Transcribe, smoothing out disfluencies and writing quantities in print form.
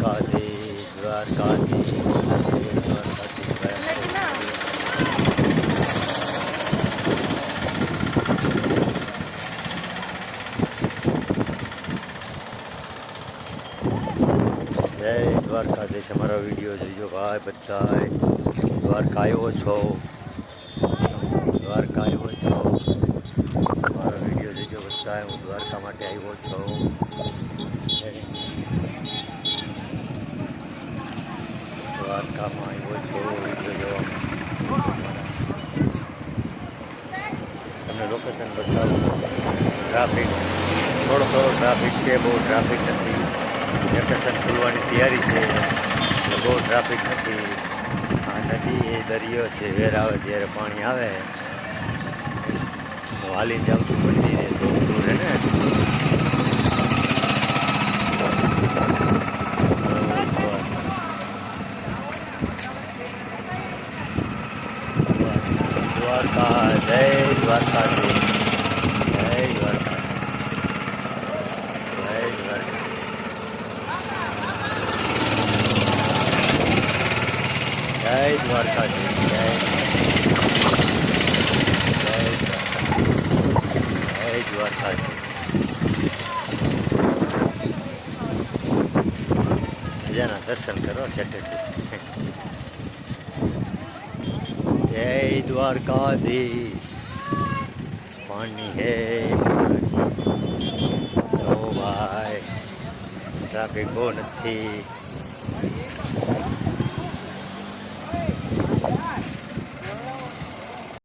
દ્વારકાધીશ દ્વારકાધીશ જય દ્વારકાધીશ. અમારો વિડીયો જોઈજો ભાઈ બધાય. દ્વારકા આવ્યો છો, દ્વારકા આવ્યો છો, અમારો વિડીયો જોઈજો બધાય. હું દ્વારકા માટે આવ્યો છું. દ્વારકામાં આવ્યો છો વિડીયો જોવા. તમને લોકેશન બતાવું. ટ્રાફિક થોડો ટ્રાફિક છે, બહુ ટ્રાફિક નથી. વેકેશન ખુલવાની તૈયારી છે એટલે બહુ ટ્રાફિક નથી. આ નદી એ દરિયો છે, વેર આવે ત્યારે પાણી આવે. હું હાલીને જાઉં છું મંદિરે, તો દૂર ને દ્વારકા. જય દ્વારકાધીશ, જય દ્વારકાધીશ, જય દ્વારકા. જય દ્વારકાધીશ, જય દ્વારકાધીશ. મજાના દર્શન કરો સેટેથી. જય દ્વારકાધીશ. પાણી હે ઓ ભાઈ, ટ્રાફિક બહુ નથી.